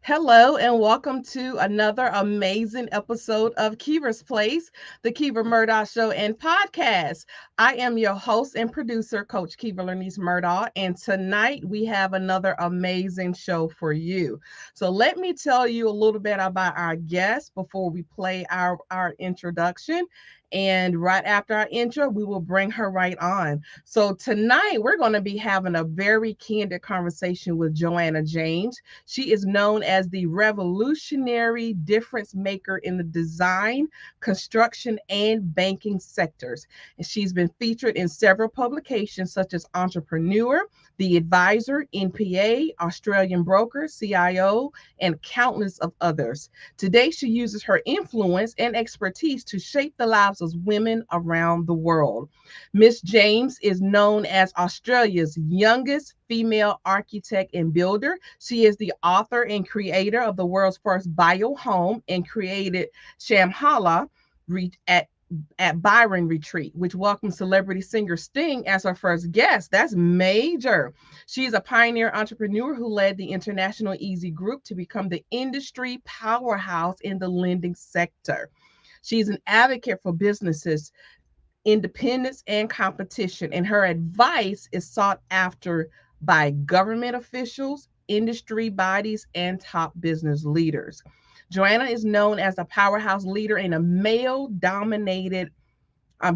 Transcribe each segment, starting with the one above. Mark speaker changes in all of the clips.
Speaker 1: Hello and welcome to another amazing episode of Kiva's Place, the Kiva Murdoch Show and Podcast. I am your host and producer, Coach Kiva Lernice Murdoch, and tonight we have another amazing show for you. So let me tell you a little bit about our guest before we play our introduction. And right after our intro, we will bring her right on. So tonight we're going to be having a very candid conversation with Joanna James. She is known as the revolutionary difference maker in the design, construction, and banking sectors. And she's been featured in several publications such as Entrepreneur, The Advisor, NPA, Australian Broker, CIO, and countless of others. Today, she uses her influence and expertise to shape the lives of women around the world. Miss James is known as Australia's youngest female architect and builder. She is the author and creator of the world's first bio home and created Shambhala at Byron Retreat, which welcomes celebrity singer Sting as her first guest. That's major. She's a pioneer entrepreneur who led the International Ezy Group to become the industry powerhouse in the lending sector. She's an advocate for businesses, independence, and competition, and her advice is sought after by government officials, industry bodies, and top business leaders. Joanna is known as a powerhouse leader in a male dominated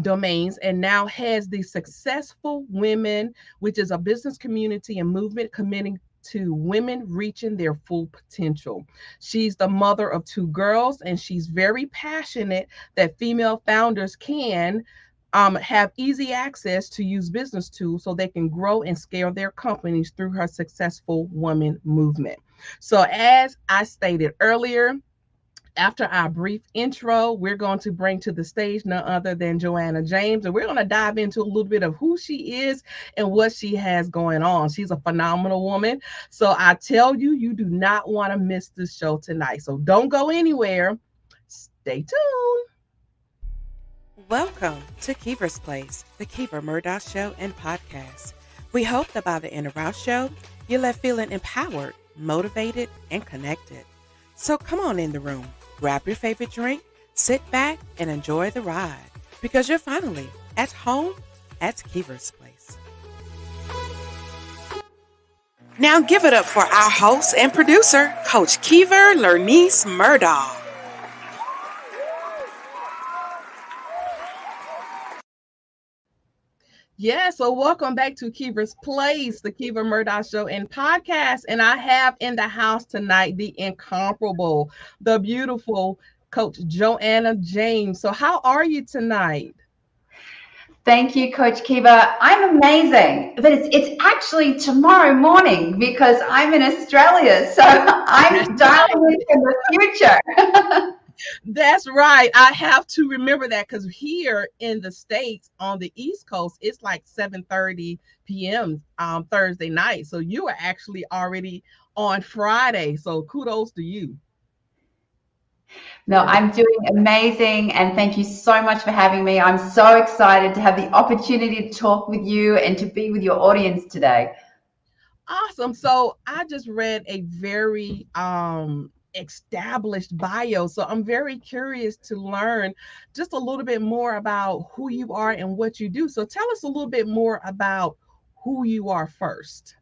Speaker 1: domains and now has the Successful Women, which is a business community and movement committing to women reaching their full potential. She's the mother of two girls, and she's very passionate that female founders can have easy access to use business tools so they can grow and scale their companies through her Successful Woman movement. So, as I stated earlier, after our brief intro, we're going to bring to the stage none other than Joanna James, and we're going to dive into a little bit of who she is and what she has going on. She's a phenomenal woman. So I tell you, you do not want to miss this show tonight. So don't go anywhere. Stay tuned.
Speaker 2: Welcome to Kiva's Place, the Kiva Murdoch Show and Podcast. We hope that by the end of our show, you're left feeling empowered, motivated, and connected. So come on in the room, grab your favorite drink, sit back, and enjoy the ride, because you're finally at home at Kiva's Place. Now give it up for our host and producer, Coach Kiva Lernice Murdoch.
Speaker 1: Yeah, so welcome back to Kiva's Place, the Kiva Murdoch Show and Podcast. And I have in the house tonight the incomparable, the beautiful Coach Joanna James. So how are you tonight?
Speaker 3: Thank you, Coach Kiva. I'm amazing, but it's actually tomorrow morning because I'm in Australia, so I'm dialing in from the future.
Speaker 1: That's right. I have to remember that because here in the States on the East Coast, it's like 7:30 p.m. Thursday night. So you are actually already on Friday. So kudos to you.
Speaker 3: No, I'm doing amazing, and thank you so much for having me. I'm so excited to have the opportunity to talk with you and to be with your audience today.
Speaker 1: Awesome. So I just read a very established bio. So I'm very curious to learn just a little bit more about who you are and what you do. So tell us a little bit more about who you are first.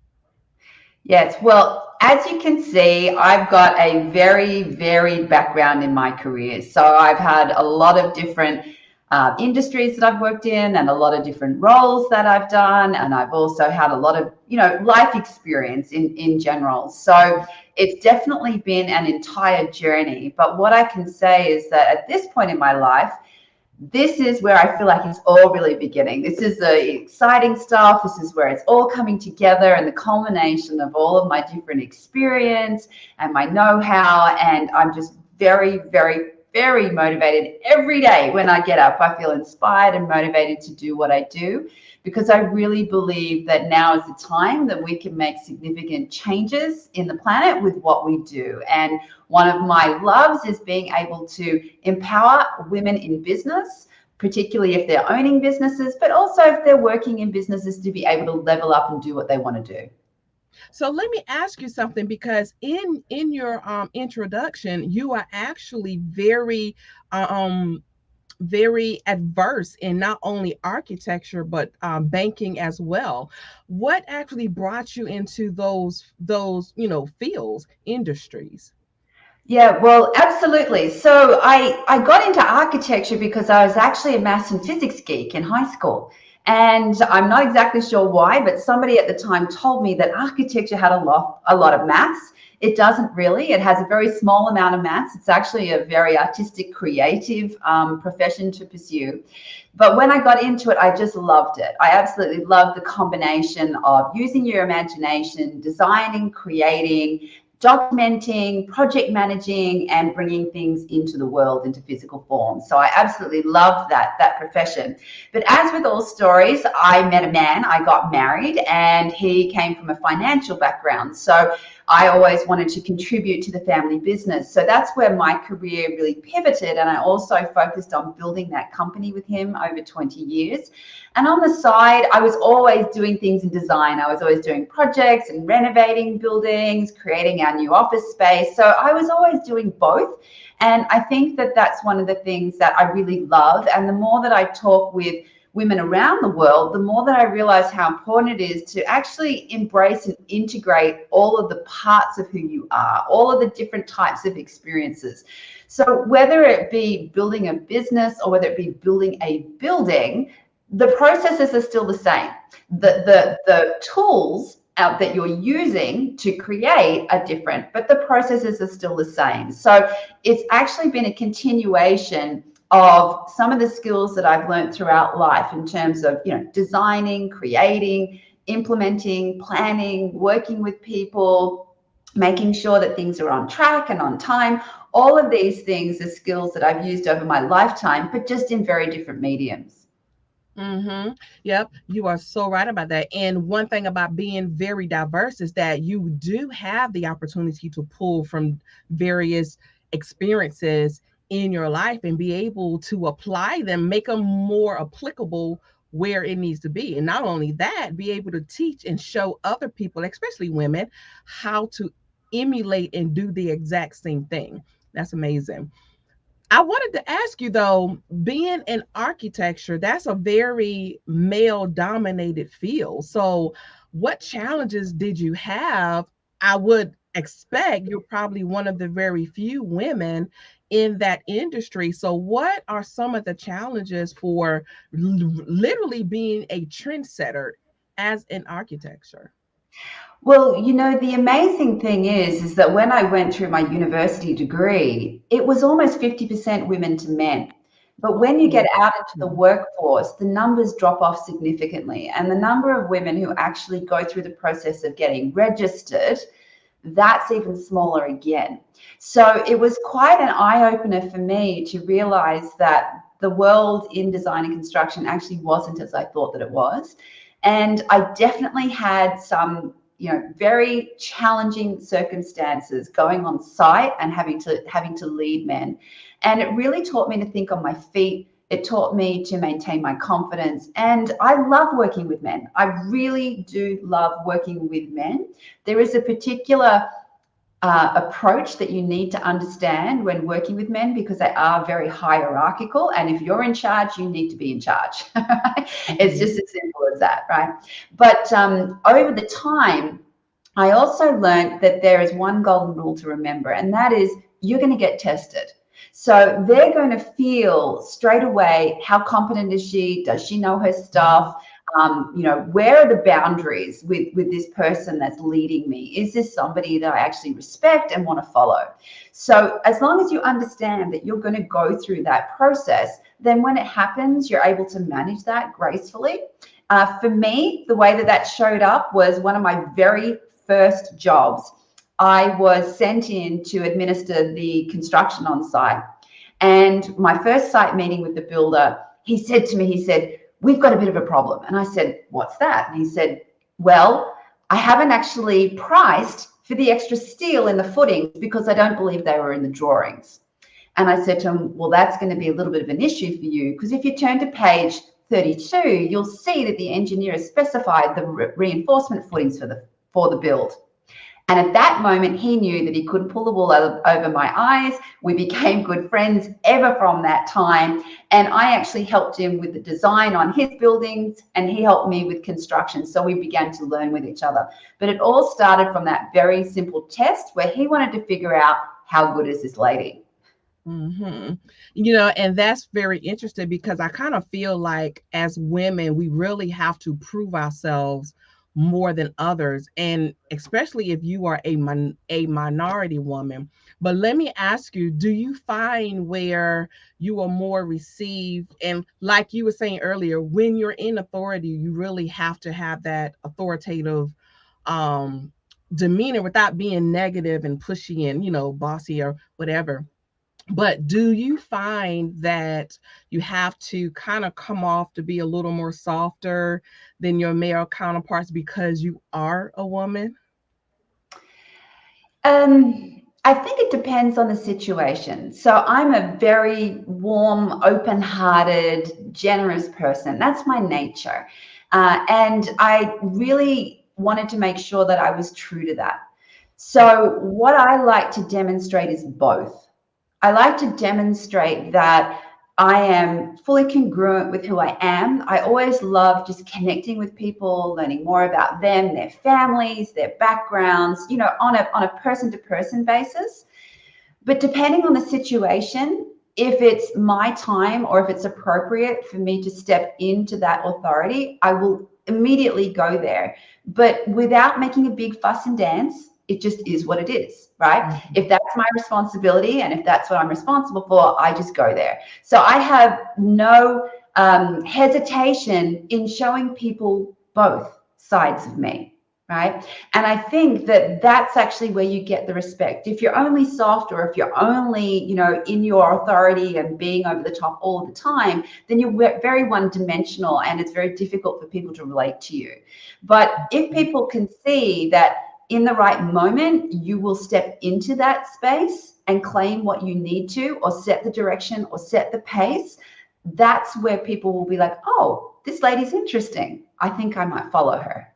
Speaker 3: Yes, well, as you can see, I've got a very varied background in my career. So I've had a lot of different industries that I've worked in and a lot of different roles that I've done. And I've also had a lot of, life experience in general. So it's definitely been an entire journey. But what I can say is that at this point in my life, this is where I feel like it's all really beginning. This is the exciting stuff. This is where it's all coming together and the culmination of all of my different experience and my know-how. And I'm just very, very, very motivated every day when I get up. I feel inspired and motivated to do what I do because I really believe that now is the time that we can make significant changes in the planet with what we do. And one of my loves is being able to empower women in business, particularly if they're owning businesses, but also if they're working in businesses, to be able to level up and do what they want to do.
Speaker 1: So let me ask you something, because in your introduction, you are actually um very adverse in not only architecture but banking as well. What actually brought you into those fields, industries?
Speaker 3: Yeah, well, absolutely. So I got into architecture because I was actually a maths and physics geek in high school. And I'm not exactly sure why, but somebody at the time told me that architecture had a lot of maths. It doesn't really. It has a very small amount of maths. It's actually a very artistic, creative profession to pursue. But when I got into it, I just loved it. I absolutely loved the combination of using your imagination, designing, creating, documenting, project managing, and bringing things into the world, into physical form. So I absolutely love that profession. But as with all stories, I met a man, I got married, and he came from a financial background. So I always wanted to contribute to the family business. So that's where my career really pivoted. And I also focused on building that company with him over 20 years. And on the side, I was always doing things in design. I was always doing projects and renovating buildings, creating our new office space. So I was always doing both. And I think that that's one of the things that I really love. And the more that I talk with women around the world, the more that I realize how important it is to actually embrace and integrate all of the parts of who you are, all of the different types of experiences. So whether it be building a business or whether it be building a building, the processes are still the same. The tools out that you're using to create are different, but the processes are still the same. So it's actually been a continuation of some of the skills that I've learned throughout life in terms of, designing, creating, implementing, planning, working with people, making sure that things are on track and on time. All of these things are skills that I've used over my lifetime, but just in very different mediums.
Speaker 1: Mm-hmm. Yep, you are so right about that. And one thing about being very diverse is that you do have the opportunity to pull from various experiences in your life and be able to apply them, make them more applicable where it needs to be. And not only that, be able to teach and show other people, especially women, how to emulate and do the exact same thing. That's amazing. I wanted to ask you though, being in architecture, that's a very male dominated field. So, what challenges did you have? I would expect you're probably one of the very few women in that industry. So, what are some of the challenges for literally being a trendsetter as in architecture?
Speaker 3: Well, the amazing thing is that when I went through my university degree, it was almost 50% women to men. But when you
Speaker 1: Yeah.
Speaker 3: get out into the workforce, the numbers drop off significantly. And the number of women who actually go through the process of getting registered, that's even smaller again. So it was quite an eye opener for me to realize that the world in design and construction actually wasn't as I thought that it was. And I definitely had some, very challenging circumstances going on site and having to lead men. And it really taught me to think on my feet. It taught me to maintain my confidence. And I love working with men. I really do love working with men. There is a particular approach that you need to understand when working with men because they are very hierarchical. And if you're in charge, you need to be in charge. It's
Speaker 1: Mhm.
Speaker 3: just as simple as that, right? But over the time, I also learned that there is one golden rule to remember, and that is you're going to get tested. So they're going to feel straight away how competent is she? Does she know her stuff? Where are the boundaries with this person that's leading me? Is this somebody that I actually respect and want to follow? So as long as you understand that you're going to go through that process, then when it happens, you're able to manage that gracefully. For me, the way that showed up was one of my very first jobs. I was sent in to administer the construction on site. And my first site meeting with the builder, he said, we've got a bit of a problem. And I said, what's that? And he said, well, I haven't actually priced for the extra steel in the footings because I don't believe they were in the drawings. And I said to him, well, that's going to be a little bit of an issue for you because if you turn to page 32, you'll see that the engineer has specified the reinforcement footings for for the build. And at that moment, he knew that he couldn't pull the wool over my eyes. We became good friends ever from that time. And I actually helped him with the design on his buildings, and he helped me with construction. So we began to learn with each other. But it all started from that very simple test where he wanted to figure out, how good is this lady?
Speaker 1: Mm-hmm. And that's very interesting because I kind of feel like as women, we really have to prove ourselves more than others, and especially if you are a minority woman. But let me ask you, do you find where you are more received? And like you were saying earlier, when you're in authority, you really have to have that authoritative um, demeanor without being negative and pushy and, bossy or whatever. But do you find that you have to kind of come off to be a little more softer than your male counterparts because you are a woman?
Speaker 3: I think it depends on the situation. So I'm a very warm, open-hearted, generous person. That's my nature. And I really wanted to make sure that I was true to that. So what I like to demonstrate is both. I like to demonstrate that I am fully congruent with who I am. I always love just connecting with people, learning more about them, their families, their backgrounds, on a person-to-person basis. But depending on the situation, if it's my time or if it's appropriate for me to step into that authority, I will immediately go there. But without making a big fuss and dance, it just is what it is, right?
Speaker 1: Mm-hmm.
Speaker 3: If that's my responsibility and if that's what I'm responsible for, I just go there. So I have no hesitation in showing people both sides of me. Right. And I think that that's actually where you get the respect. If you're only soft, or if you're only, in your authority and being over the top all the time, then you're very one-dimensional and it's very difficult for people to relate to you. But if people can see that in the right moment, you will step into that space and claim what you need to, or set the direction or set the pace, that's where people will be like, oh, this lady's interesting. I think I might follow her.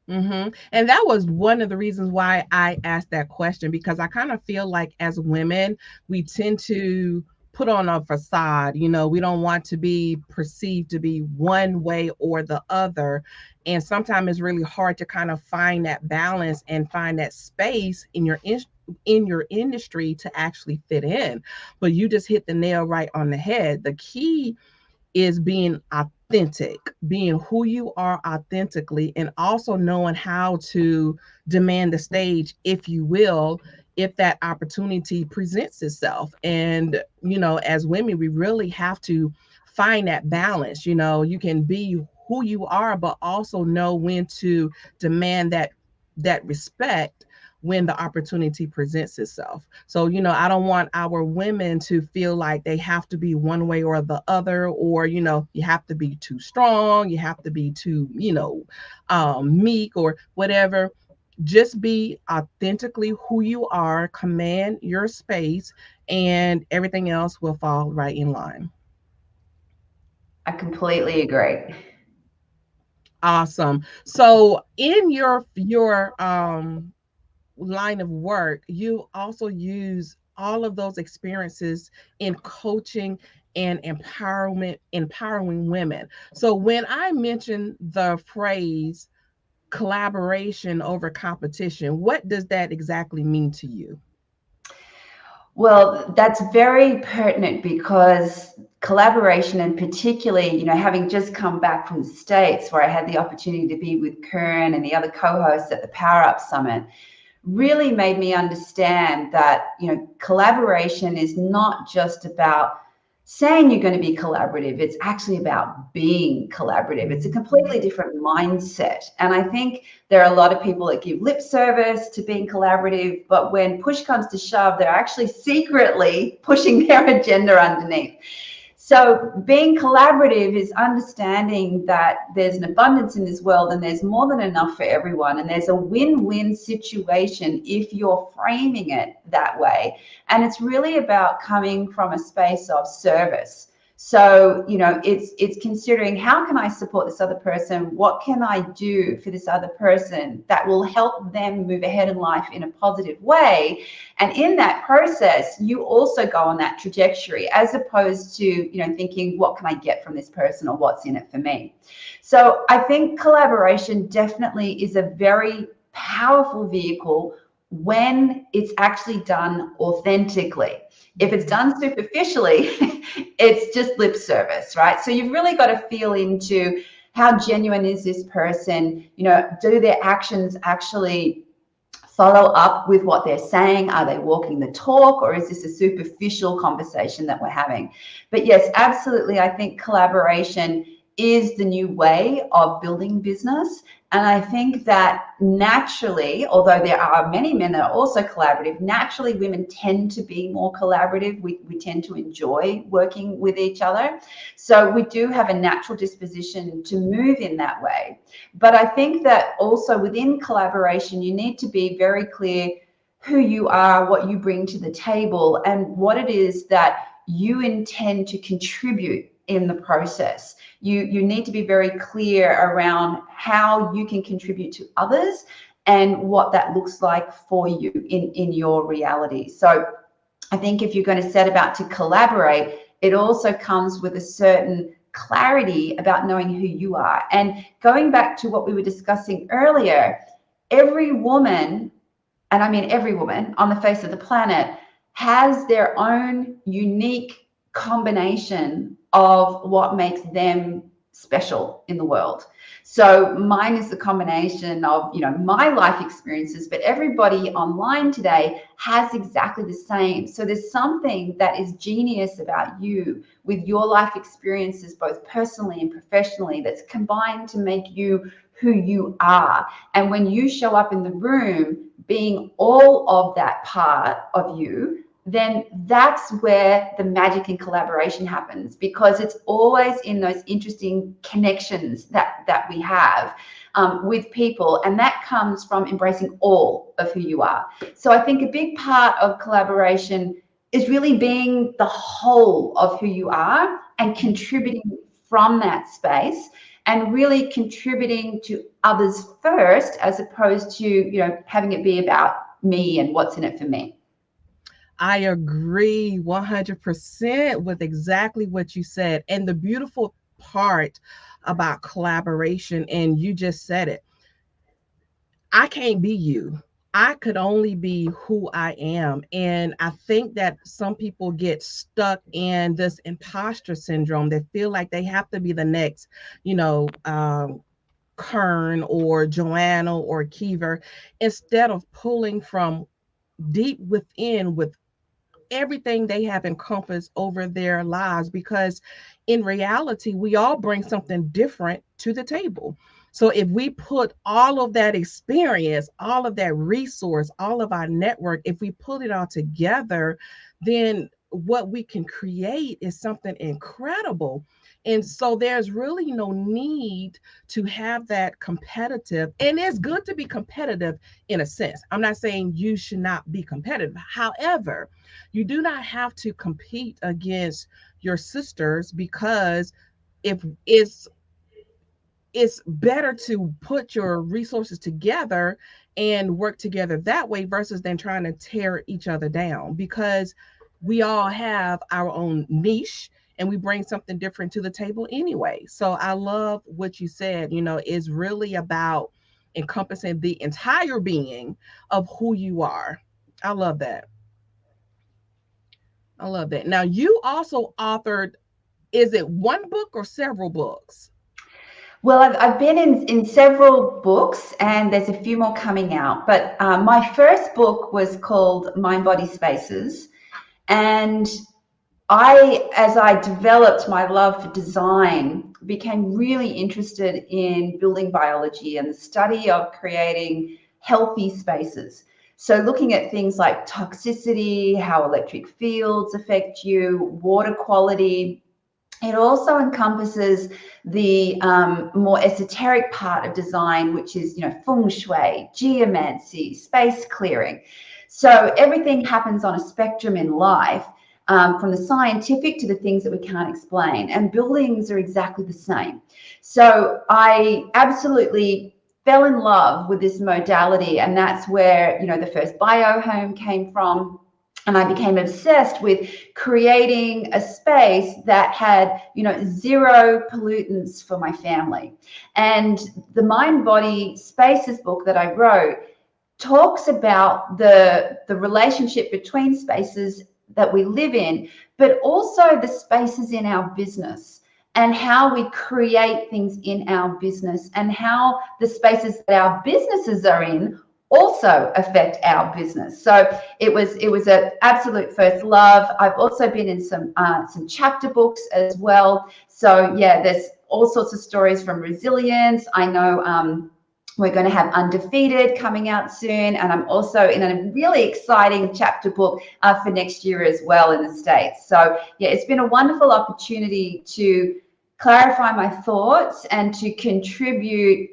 Speaker 1: Mm-hmm. And that was one of the reasons why I asked that question, because I kind of feel like as women, we tend to put on a facade. We don't want to be perceived to be one way or the other. And sometimes it's really hard to kind of find that balance and find that space in your industry to actually fit in. But you just hit the nail right on the head. The key is being authentic, being who you are authentically, and also knowing how to demand the stage, if you will, if that opportunity presents itself. And, as women, we really have to find that balance. You can be who you are, but also know when to demand that respect when the opportunity presents itself. So, I don't want our women to feel like they have to be one way or the other, or, you have to be too strong, you have to be too, meek or whatever. Just be authentically who you are, command your space, and everything else will fall right in line.
Speaker 3: I completely agree.
Speaker 1: Awesome. So in your line of work, you also use all of those experiences in coaching and empowering women. So when I mention the phrase collaboration over competition, what does that exactly mean to you?
Speaker 3: Well, that's very pertinent because collaboration, and particularly, having just come back from the States where I had the opportunity to be with Kern and the other co-hosts at the Power Up Summit, really made me understand that, collaboration is not just about saying you're going to be collaborative. It's actually about being collaborative. It's a completely different mindset. And I think there are a lot of people that give lip service to being collaborative, but when push comes to shove, they're actually secretly pushing their agenda underneath. So being collaborative is understanding that there's an abundance in this world and there's more than enough for everyone. And there's a win-win situation if you're framing it that way. And it's really about coming from a space of service. So, it's considering, how can I support this other person? What can I do for this other person that will help them move ahead in life in a positive way? And in that process, you also go on that trajectory, as opposed to, thinking, what can I get from this person, or what's in it for me? So I think collaboration definitely is a very powerful vehicle when it's actually done authentically. If it's done superficially, it's just lip service, right? So you've really got to feel into, how genuine is this person? Do their actions actually follow up with what they're saying? Are they walking the talk, or is this a superficial conversation that we're having? But yes, absolutely, I think collaboration is the new way of building business. And I think that naturally, although there are many men that are also collaborative, naturally women tend to be more collaborative. We tend to enjoy working with each other. So we do have a natural disposition to move in that way. But I think that also within collaboration, you need to be very clear who you are, what you bring to the table, and what it is that you intend to contribute in the process. You need to be very clear around how you can contribute to others and what that looks like for you in your reality. So I think if you're going to set about to collaborate, it also comes with a certain clarity about knowing who you are. And going back to what we were discussing earlier, every woman, and I mean every woman on the face of the planet, has their own unique combination of what makes them special in the world. So mine is the combination of, my life experiences, but everybody online today has exactly the same. So there's something that is genius about you with your life experiences, both personally and professionally, that's combined to make you who you are. And when you show up in the room being all of that part of you, then that's where the magic and collaboration happens, because it's always in those interesting connections that we have with people. And that comes from embracing all of who you are. So I think a big part of collaboration is really being the whole of who you are and contributing from that space, and really contributing to others first, as opposed to, having it be about me and what's in it for me.
Speaker 1: I agree 100% with exactly what you said. And the beautiful part about collaboration, and you just said it, I can't be you. I could only be who I am. And I think that some people get stuck in this imposter syndrome. They feel like they have to be the next, you know, Kern or Joanna or Kiever, instead of pulling from deep within with everything they have encompassed over their lives, because in reality we all bring something different to the table. So if we put all of that experience, all of that resource, all of our network, if we put it all together, then what we can create is something incredible. And so there's really no need to have that competitive, and it's good to be competitive in a sense. I'm not saying you should not be competitive. However, you do not have to compete against your sisters, because if it's better to put your resources together and work together that way, versus than trying to tear each other down, because we all have our own niche and we bring something different to the table anyway. So I love what you said, is really about encompassing the entire being of who you are. I love that. I love that. Now, you also authored, is it one book or several books?
Speaker 3: Well, I've been in several books, and there's a few more coming out. But my first book was called Mind Body Spaces. And as I developed my love for design, became really interested in building biology and the study of creating healthy spaces. So looking at things like toxicity, how electric fields affect you, water quality. It also encompasses the more esoteric part of design, which is, feng shui, geomancy, space clearing. So everything happens on a spectrum in life. from the scientific to the things that we can't explain. And buildings are exactly the same. So I absolutely fell in love with this modality, and that's where, you know, the first biohome came from. And I became obsessed with creating a space that had, you know, zero pollutants for my family. And the Mind Body Spaces book that I wrote talks about the relationship between spaces that we live in, but also the spaces in our business, and how we create things in our business, and how the spaces that our businesses are in also affect our business. So it was an absolute first love. I've also been in some chapter books as well. So yeah, there's all sorts of stories from resilience. I know we're going to have Undefeated coming out soon, and I'm also in a really exciting chapter book for next year as well in the States. So yeah, it's been a wonderful opportunity to clarify my thoughts and to contribute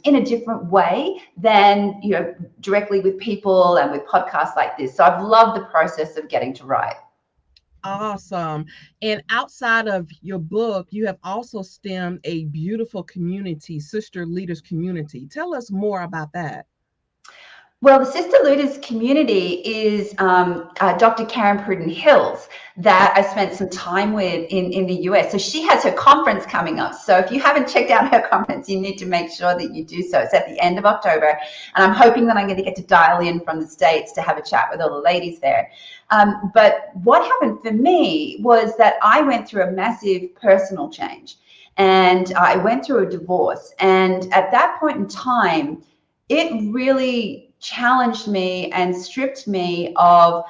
Speaker 3: in a different way than, you know, directly with people and with podcasts like this. So I've loved the process of getting to write.
Speaker 1: Awesome. And outside of your book, you have also stemmed a beautiful community, sister leaders community. Tell us more about that.
Speaker 3: Well, the Sister Leaders community is Dr. Karen Pruden Hills that I spent some time with in the US. So she has her conference coming up. So if you haven't checked out her conference, you need to make sure that you do so. It's at the end of October. And I'm hoping that I'm going to get to dial in from the States to have a chat with all the ladies there. But what happened for me was that I went through a massive personal change. And I went through a divorce. And at that point in time, it really challenged me and stripped me of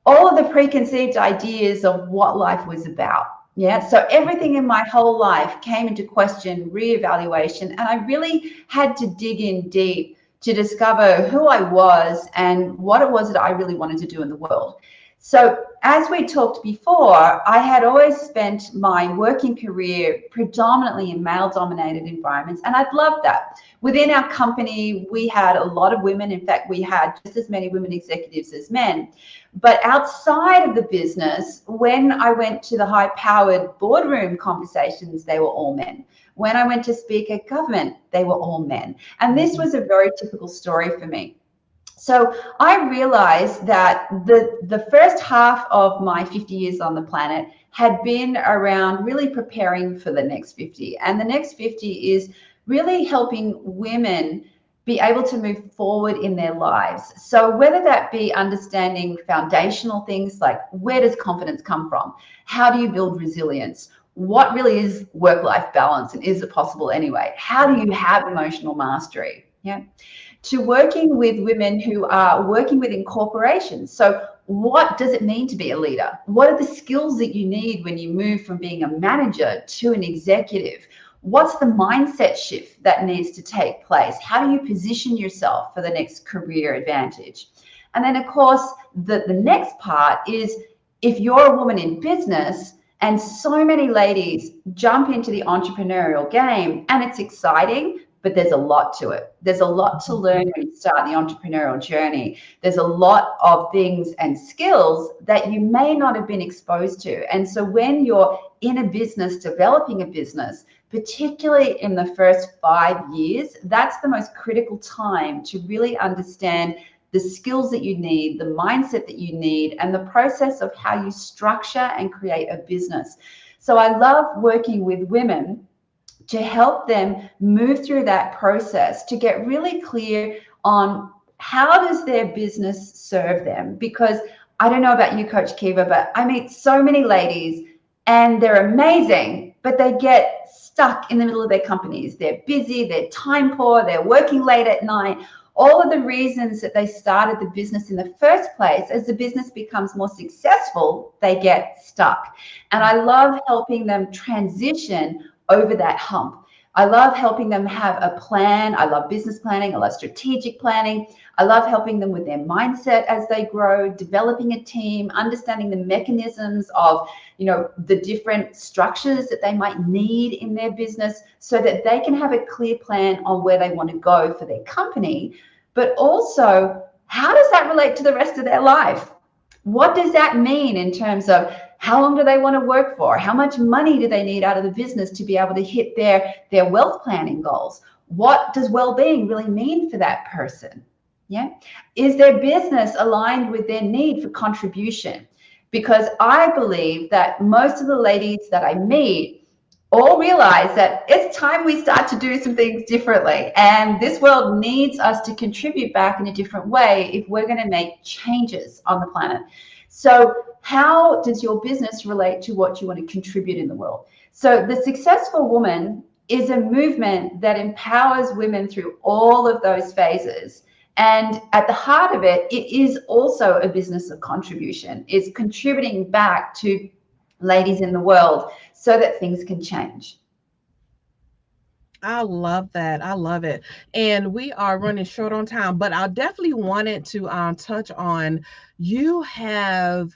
Speaker 3: all of the preconceived ideas of what life was about. Yeah, so everything in my whole life came into question, reevaluation, and I really had to dig in deep to discover who I was and what it was that I really wanted to do in the world. So as we talked before, I had always spent my working career predominantly in male-dominated environments, and I'd loved that. Within our company, we had a lot of women. In fact, we had just as many women executives as men. But outside of the business, when I went to the high-powered boardroom conversations, they were all men. When I went to speak at government, they were all men. And this was a very typical story for me. So I realized that the first half of my 50 years on the planet had been around really preparing for the next 50. And the next 50 is really helping women be able to move forward in their lives. So whether that be understanding foundational things like, where does confidence come from? How do you build resilience? What really is work-life balance, and is it possible anyway? How do you have emotional mastery? Yeah. To working with women who are working within corporations. So what does it mean to be a leader? What are the skills that you need when you move from being a manager to an executive? What's the mindset shift that needs to take place? How do you position yourself for the next career advantage? And then, of course, the next part is, if you're a woman in business, and so many ladies jump into the entrepreneurial game, and it's exciting, but there's a lot to it. There's a lot to learn when you start the entrepreneurial journey. There's a lot of things and skills that you may not have been exposed to. And so when you're in a business, developing a business, particularly in the first 5 years, that's the most critical time to really understand the skills that you need, the mindset that you need, and the process of how you structure and create a business. So I love working with women to help them move through that process, to get really clear on how does their business serve them. Because I don't know about you, Coach Kiva, but I meet so many ladies and they're amazing, but they get stuck in the middle of their companies. They're busy, they're time poor, they're working late at night. All of the reasons that they started the business in the first place, as the business becomes more successful, they get stuck. And I love helping them transition over that hump. I love helping them have a plan. I love business planning. I love strategic planning. I love helping them with their mindset as they grow, developing a team, understanding the mechanisms of, the different structures that they might need in their business, so that they can have a clear plan on where they want to go for their company. But also, how does that relate to the rest of their life? what does that mean in terms of how long do they want to work for? How much money do they need out of the business to be able to hit their wealth planning goals? What does well-being really mean for that person? Yeah. Is their business aligned with their need for contribution? Because I believe that most of the ladies that I meet all realize that it's time we start to do some things differently. And this world needs us to contribute back in a different way if we're going to make changes on the planet. So, how does your business relate to what you want to contribute in the world? So, the Successful Woman is a movement that empowers women through all of those phases. And at the heart of it, it is also a business of contribution. It's contributing back to ladies in the world so that things can change.
Speaker 1: I love that. I love it. And we are running short on time, but I definitely wanted to touch on, you have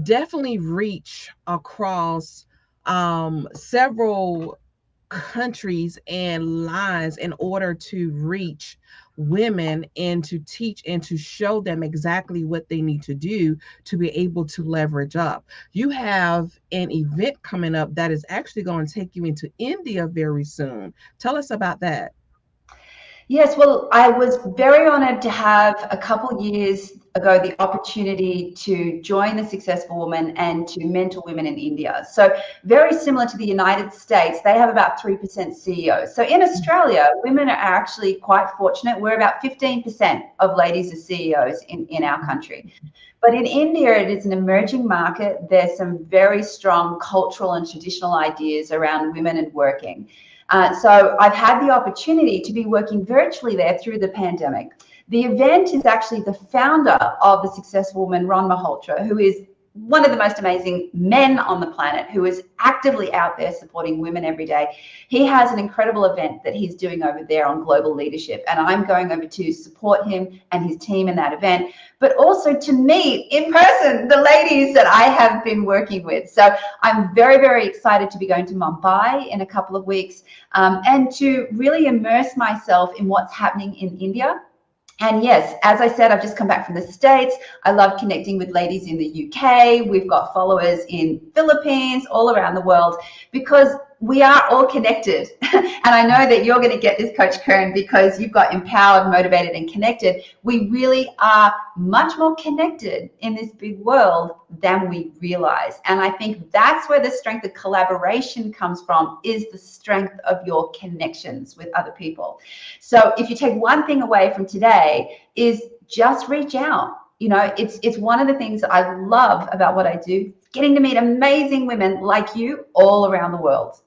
Speaker 1: definitely reached across several countries and lines in order to reach women and to teach and to show them exactly what they need to do to be able to leverage up. You have an event coming up that is actually going to take you into India very soon. Tell us about that.
Speaker 3: Yes, well, I was very honored to have a couple years ago the opportunity to join the Successful Woman and to mentor women in India. So, very similar to the United States, they have about 3% CEOs. So, in Australia, women are actually quite fortunate. We're about 15% of ladies are CEOs in our country. But in India, it is an emerging market. There's some very strong cultural and traditional ideas around women and working. So I've had the opportunity to be working virtually there through the pandemic. The event is actually the founder of the Successful Woman, Ron Malhotra, who is one of the most amazing men on the planet, who is actively out there supporting women every day. He has an incredible event that he's doing over there on global leadership, and I'm going over to support him and his team in that event, but also to meet in person the ladies that I have been working with. So I'm very, very excited to be going to Mumbai in a couple of weeks, and to really immerse myself in what's happening in India. And yes, as I said, I've just come back from the States. I love connecting with ladies in the UK. We've got followers in Philippines, all around the world, because we are all connected. And I know that you're going to get this, Coach Kern, because you've got empowered, motivated, and connected. We really are much more connected in this big world than we realize. And I think that's where the strength of collaboration comes from, is the strength of your connections with other people. So if you take one thing away from today, is just reach out. You know, it's one of the things that I love about what I do, getting to meet amazing women like you all around the world.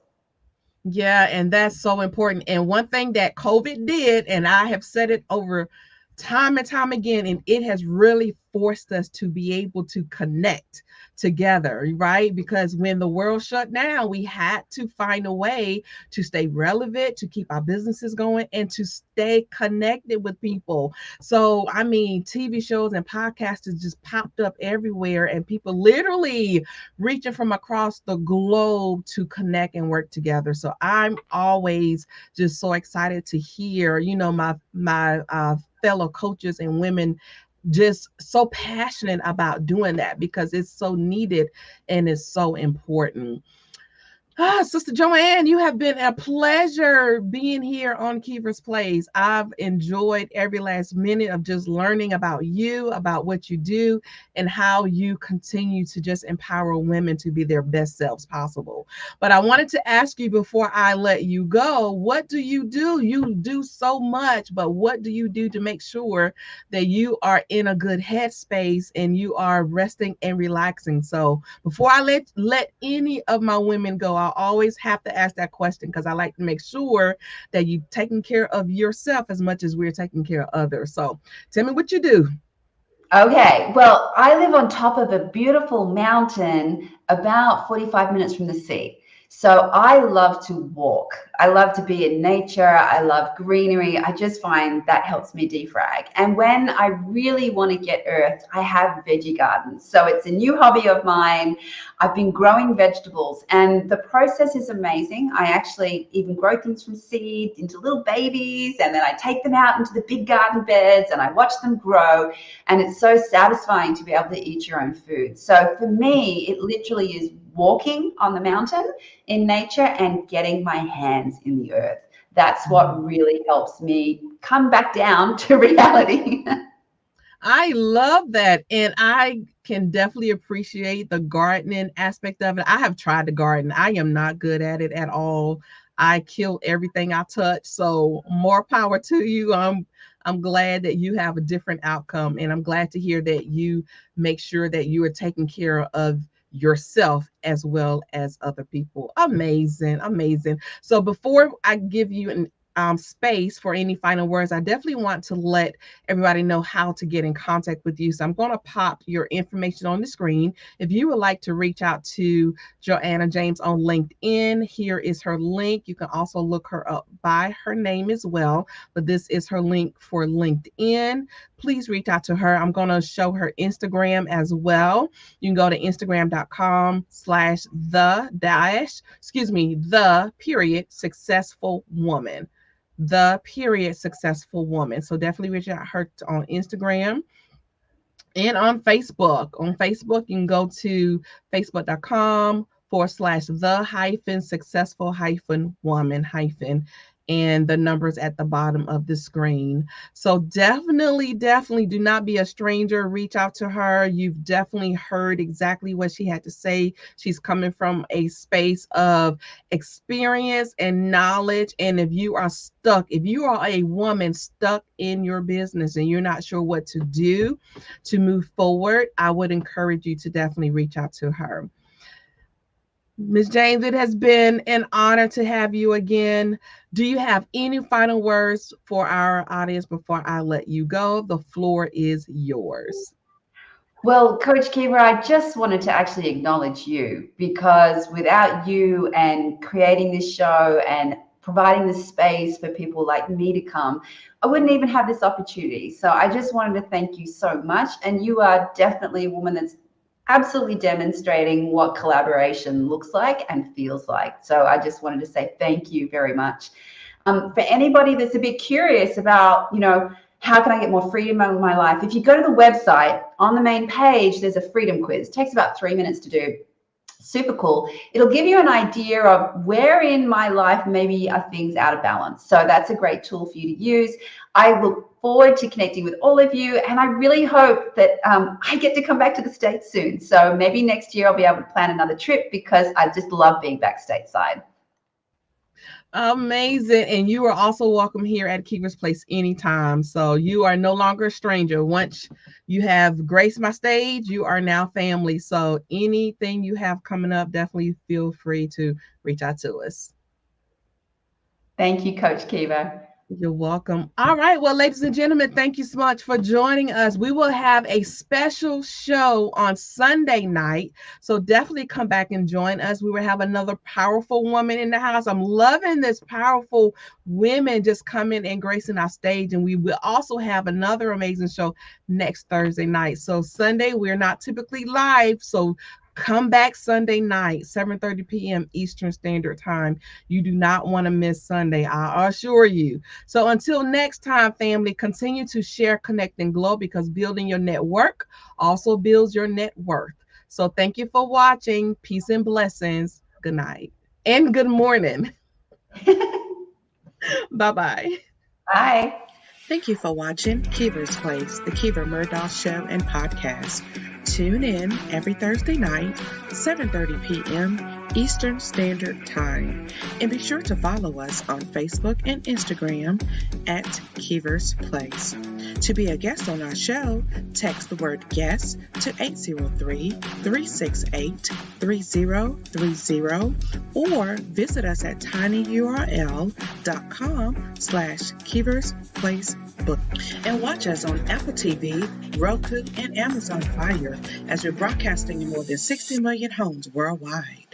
Speaker 1: Yeah, and that's so important. And one thing that COVID did, and I have said it over time and time again, and it has really forced us to be able to connect together, right? Because when the world shut down, we had to find a way to stay relevant, to keep our businesses going, and to stay connected with people. So, I mean, TV shows and podcasts just popped up everywhere, and people literally reaching from across the globe to connect and work together. So, I'm always just so excited to hear, my fellow coaches and women just so passionate about doing that, because it's so needed and it's so important. Sister Joanne, you have been a pleasure being here on Kiva's Place. I've enjoyed every last minute of just learning about you, about what you do, and how you continue to just empower women to be their best selves possible. But I wanted to ask you before I let you go, what do you do? You do so much, but what do you do to make sure that you are in a good headspace and you are resting and relaxing? So before I let any of my women go, I always have to ask that question, because I like to make sure that you're taking care of yourself as much as we're taking care of others. So tell me what you do.
Speaker 3: Okay, well, I live on top of a beautiful mountain about 45 minutes from the sea. So I love to walk. I love to be in nature. I love greenery. I just find that helps me defrag. And when I really want to get earthed, I have veggie gardens. So it's a new hobby of mine. I've been growing vegetables and the process is amazing. I actually even grow things from seed into little babies, and then I take them out into the big garden beds and I watch them grow. And it's so satisfying to be able to eat your own food. So for me, it literally is walking on the mountain in nature and getting my hands in the earth. That's what really helps me come back down to reality.
Speaker 1: I love that. And I can definitely appreciate the gardening aspect of it. I have tried to garden. I am not good at it at all. I kill everything I touch. So more power to you. I'm glad that you have a different outcome. And I'm glad to hear that you make sure that you are taking care of yourself as well as other people. Amazing. Amazing. So before I give you an space for any final words, I definitely want to let everybody know how to get in contact with you. So I'm going to pop your information on the screen. If you would like to reach out to Joanna James on LinkedIn, here is her link. You can also look her up by her name as well, but this is her link for LinkedIn. Please reach out to her. I'm going to show her Instagram as well. You can go to Instagram.com/the successful woman. Successful woman. So definitely reach out to her on Instagram and on Facebook. On Facebook, you can go to facebook.com/the-successful-woman- and the numbers at the bottom of the screen. So definitely do not be a stranger. Reach out to her. You've definitely heard exactly what she had to say. She's coming from a space of experience and knowledge. And if you are a woman stuck in your business and you're not sure what to do to move forward, I would encourage you to definitely reach out to her. Ms. James, it has been an honor to have you again. Do you have any final words for our audience before I let you go? The floor is yours.
Speaker 3: Well, Coach Kiva, I just wanted to actually acknowledge you, because without you and creating this show and providing the space for people like me to come, I wouldn't even have this opportunity. So I just wanted to thank you so much. And you are definitely a woman that's absolutely demonstrating what collaboration looks like and feels like. So I just wanted to say thank you very much. For anybody that's a bit curious about, how can I get more freedom in my life? If you go to the website, on the main page, there's a freedom quiz. It takes about 3 minutes to do. Super cool. It'll give you an idea of where in my life maybe are things out of balance. So that's a great tool for you to use. I look forward to connecting with all of you, and I really hope that I get to come back to the States soon. So maybe next year I'll be able to plan another trip, because I just love being back stateside.
Speaker 1: Amazing. And you are also welcome here at Kiva's Place anytime. So you are no longer a stranger. Once you have graced my stage, you are now family. So anything you have coming up, definitely feel free to reach out to us.
Speaker 3: Thank you, Coach Kiva.
Speaker 1: You're welcome. All right. Well, ladies and gentlemen, thank you so much for joining us. We will have a special show on Sunday night. So definitely come back and join us. We will have another powerful woman in the house. I'm loving this powerful women just coming and gracing our stage. And we will also have another amazing show next Thursday night. So Sunday, we're not typically live. So come back Sunday night, 7:30 p.m. Eastern Standard Time. You do not want to miss Sunday, I assure you. So until next time, family, continue to share, connect, and glow, because building your network also builds your net worth. So thank you for watching. Peace and blessings. Good night and good morning. Bye-bye.
Speaker 3: Bye.
Speaker 2: Thank you for watching Kiva's Place, the Kiva Murdoch Show and Podcast. Tune in every Thursday night, 7:30 p.m. Eastern Standard Time. And be sure to follow us on Facebook and Instagram at Kiva's Place. To be a guest on our show, text the word guest to 803-368-3030 or visit us at tinyurl.com/Kiva's Place Book. And watch us on Apple TV, Roku, and Amazon Fire as we're broadcasting in more than 60 million homes worldwide.